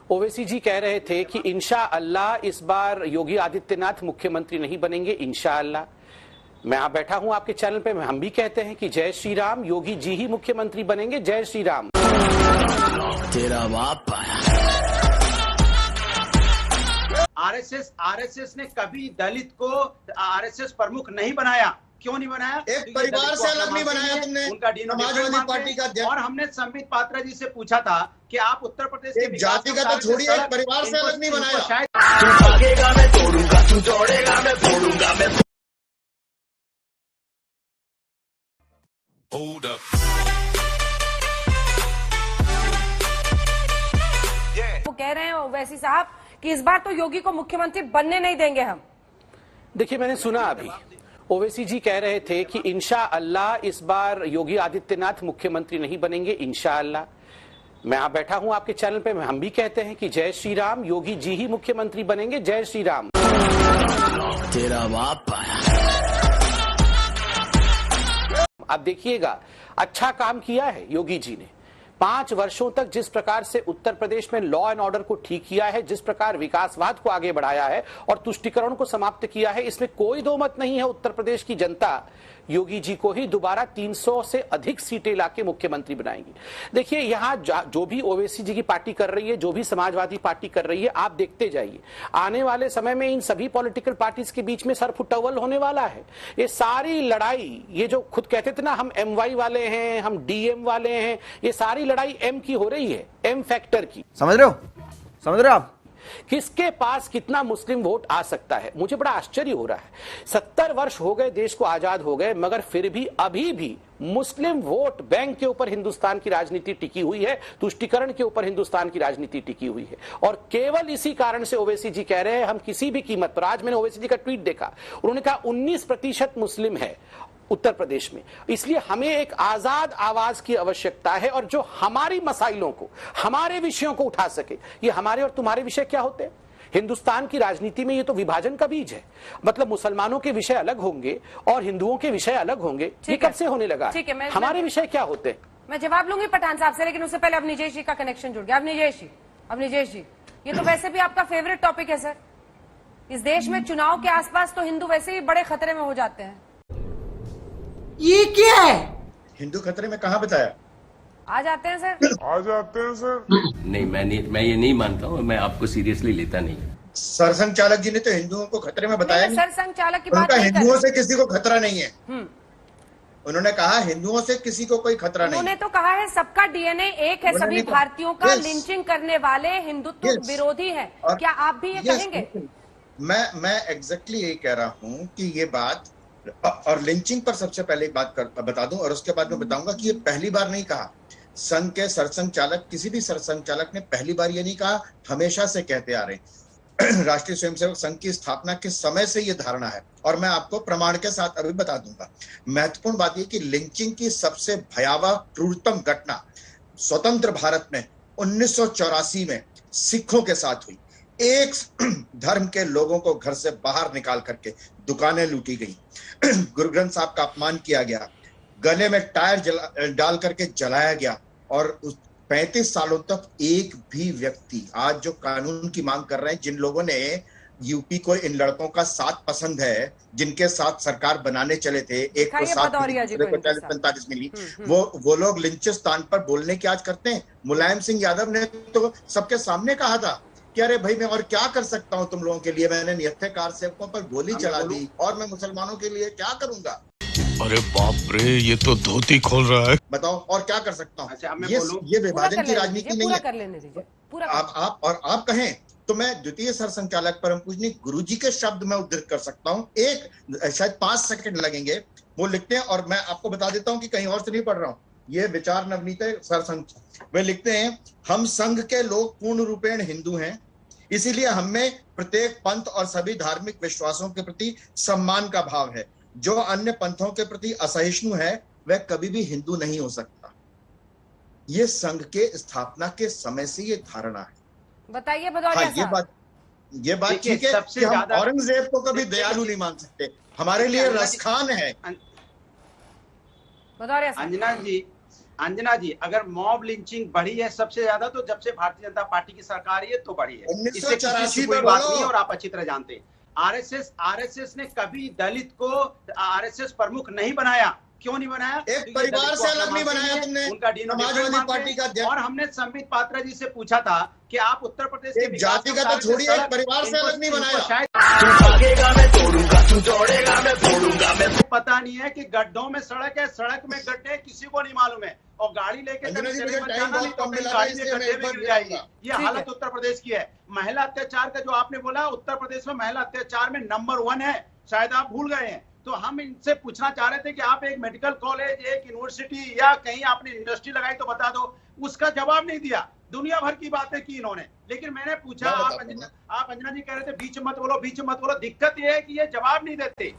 ओवैसी जी कह रहे थे कि इंशाअल्लाह इस बार योगी आदित्यनाथ मुख्यमंत्री नहीं बनेंगे, इंशाअल्लाह। मैं यहाँ बैठा हूं आपके चैनल पे, हम भी कहते हैं कि जय श्री राम, योगी जी ही मुख्यमंत्री बनेंगे, जय श्री राम। तेरा बाप आरएसएस ने कभी दलित को आरएसएस प्रमुख नहीं बनाया। क्यों नहीं बनाया? एक परिवार से अलग नहीं बनाया तुमने, उनका समाजवादी पार्टी का अध्यक्ष। और हमने संबित पात्रा जी से पूछा था कि आप उत्तर प्रदेश के जाति का तो छोड़िए, एक परिवार से अलग नहीं बनाया। शायद तू भागेगा मैं तोड़ूंगा, तू दौड़ेगा मैं फोड़ूंगा मैं। Hold up. वो कह रहे हैं ओवैसी साहब कि इस बार तो योगी को मुख्यमंत्री बनने नहीं देंगे हम। देखिए, मैंने सुना अभी ओवैसी जी कह रहे थे कि इंशाअल्लाह इस बार योगी आदित्यनाथ मुख्यमंत्री नहीं बनेंगे, इंशाअल्लाह। मैं यहाँ बैठा हूं आपके चैनल पे, हम भी कहते हैं कि जय श्री राम, योगी जी ही मुख्यमंत्री बनेंगे, जय श्री राम। तेरा बाप आप देखिएगा, अच्छा काम किया है योगी जी ने। 5 वर्षों तक जिस प्रकार से उत्तर प्रदेश में लॉ एंड ऑर्डर को ठीक किया है, जिस प्रकार विकासवाद को आगे बढ़ाया है और तुष्टिकरण को समाप्त किया है, इसमें कोई दो मत नहीं है। उत्तर प्रदेश की जनता योगी जी को ही दोबारा 300 से अधिक सीटें लाके मुख्यमंत्री बनाएंगी। देखिए, यहाँ जो भी ओवैसी जी की पार्टी कर रही है, जो भी समाजवादी पार्टी कर रही है, आप देखते जाइए, आने वाले समय में इन सभी पॉलिटिकल पार्टीज के बीच में सरफुटअव्वल होने वाला है। ये सारी लड़ाई, ये जो खुद कहते थे ना, हम MY वाले हैं, हम DM वाले हैं, ये सारी लड़ाई M की हो रही है, M फैक्टर की। समझ रहे हो आप? किसके पास कितना मुस्लिम वोट आ सकता है? मुझे बड़ा आश्चर्य हो रहा है। 70 वर्ष हो गए देश को आजाद हो गए, मगर फिर भी अभी भी मुस्लिम वोट बैंक के ऊपर हिंदुस्तान की राजनीति टिकी हुई है, तुष्टिकरण के ऊपर हिंदुस्तान की राजनीति टिकी हुई है। और केवल इसी कारण से ओवैसी जी कह रहे हैं हम किसी भी कीमत पर। आज मैंने ओवैसी जी का ट्वीट देखा, उन्होंने कहा 19% मुस्लिम है उत्तर प्रदेश में, इसलिए हमें एक आजाद आवाज की आवश्यकता है और जो हमारी मसाइलों को, हमारे विषयों को उठा सके। ये हमारे और तुम्हारे विषय क्या होते हैं? हिंदुस्तान की राजनीति में ये तो विभाजन का बीज है। मतलब मुसलमानों के विषय अलग होंगे और हिंदुओं के विषय अलग होंगे। ये कब से होने लगा? हमारे विषय क्या होते हैं? मैं जवाब लूंगी पठान साहब से, लेकिन उससे पहले अवनिजेश जी का कनेक्शन जुड़ गया। अवनिजेश जी, ये तो वैसे भी आपका फेवरेट टॉपिक है सर। इस देश में चुनाव के आसपास तो हिंदू वैसे ही बड़े खतरे में हो जाते हैं। ये क्या है? हिंदू खतरे में कहाँ बताया? आ जाते हैं सर। नहीं, मैं ये नहीं मानता हूँ, मैं आपको सीरियसली लेता नहीं। सरसंघ चालक जी ने तो हिंदुओं को खतरे में बताया नहीं। सरसंघ चालक की बात उनका नहीं कर हिंदुओं से किसी को खतरा नहीं है। उन्होंने कहा हिंदुओं से किसी को कोई खतरा नहीं। उन्होंने तो कहा है सबका DNA एक है, सभी भारतीयों का। लिंचिंग करने वाले हिंदुत्व विरोधी है। क्या आप भी ये कहेंगे? मैं एग्जैक्टली यही कह रहा हूँ कि ये बात, और लिंचिंग पर सबसे पहले बात बता दूं और उसके बाद मैं बताऊंगा कि ये पहली बार नहीं कहा। संघ के सरसंघ चालक, किसी भी सरसंघ चालक ने पहली बार ये नहीं कहा, हमेशा से कहते आ रहे। राष्ट्रीय स्वयंसेवक संघ की स्थापना के समय से ये धारणा है और मैं आपको प्रमाण के साथ अभी बता दूंगा। महत्वपूर्ण बात यह कि लिंचिंग की सबसे भयावह क्रूरतम घटना स्वतंत्र भारत में 1984 में सिखों के साथ हुई। एक धर्म के लोगों को घर से बाहर निकाल करके दुकानें लूटी गई, गुरु ग्रंथ साहब का अपमान किया गया, गले में टायर डाल करके जलाया गया और 35 सालों तक एक भी व्यक्ति, आज जो कानून की मांग कर रहे हैं, जिन लोगों ने यूपी को इन लड़कों का साथ पसंद है, जिनके साथ सरकार बनाने चले थे, एक को 40-45 मिली, वो लोग लिंचिस्तान पर बोलने की आज करते हैं। मुलायम सिंह यादव ने तो सबके सामने कहा था कि अरे भाई मैं और क्या कर सकता हूं तुम लोगों के लिए, मैंने निहत्थेकार सेवकों पर गोली चला दी और मैं मुसलमानों के लिए क्या करूंगा। अरे बाप रे, ये तो धोती खोल रहा है। बताओ और क्या कर सकता हूँ? ये विभाजन की राजनीति नहीं है। आप कहें तो मैं द्वितीय सरसंचालक परम पूजनीय गुरु जी के शब्द में उद्धृत कर सकता हूँ। एक शायद 5 सेकंड लगेंगे, वो लिखते हैं और मैं आपको बता देता हूँ कि कहीं और से नहीं पढ़ रहा हूँ। ये विचार नवनीत सरसंघ, वे लिखते हैं, हम संघ के लोग पूर्ण रूपेण हिंदू हैं, इसीलिए हमें प्रत्येक पंथ और सभी धार्मिक विश्वासों के प्रति सम्मान का भाव है। जो अन्य पंथों के प्रति असहिष्णु है वह कभी भी हिंदू नहीं हो सकता। ये संघ के स्थापना के समय से ये धारणा है। बताइए भदौरिया साहब। ये बात ठीक है कि हम औरंगजेब को कभी दयालु नहीं मान सकते, हमारे लिए रसखान है। अंजना जी, अंजना जी, अगर मॉब लिंचिंग बढ़ी है सबसे ज्यादा तो जब से भारतीय जनता पार्टी की सरकार है तो बढ़ी है। इससे किसी कोई बात नहीं है और आप अच्छी तरह जानते हैं। आरएसएस ने कभी दलित को आरएसएस प्रमुख नहीं बनाया। क्यों नहीं बनाया? एक परिवार से अलग नहीं बनाया तुमने, उनका समाजवादी पार्टी का। और हमने संबित पात्रा जी से पूछा था कि आप उत्तर प्रदेश के जाति का तो छोड़िए, एक परिवार से अलग नहीं बनाया। शायद भागेगा मैं तोड़ूंगा, तू दौड़ेगा मैं फोड़ूंगा मैं। पता नहीं है कि गड्ढों में सड़क है, सड़क में गड्ढे, किसी को नहीं मालूम है। और गाड़ी लेके अंजना जी, चले मुझे मत टाइम जाना, नहीं बहुत तो कम कहीं मिला, गाड़ी में इसलिए मैं गड्ढे एक में बार गिर जाएगी। गिराऊंगा। ये हालत उत्तर प्रदेश की है। महिला अत्याचार का जो आपने बोला, उत्तर प्रदेश में महिला अत्याचार में नंबर 1 है, शायद आप भूल गए हैं। तो हम इनसे पूछना चाह रहे थे कि आप एक मेडिकल कॉलेज, एक यूनिवर्सिटी या कहीं आपने इंडस्ट्री लगाई तो बता दो। उसका जवाब नहीं दिया। दुनिया भर की बातें की इन्होंने, लेकिन मैंने पूछा, आप अंजना जी कह रहे थे बीच मत बोलो, बीच मत बोलो। दिक्कत ये है कि ये जवाब नहीं देते।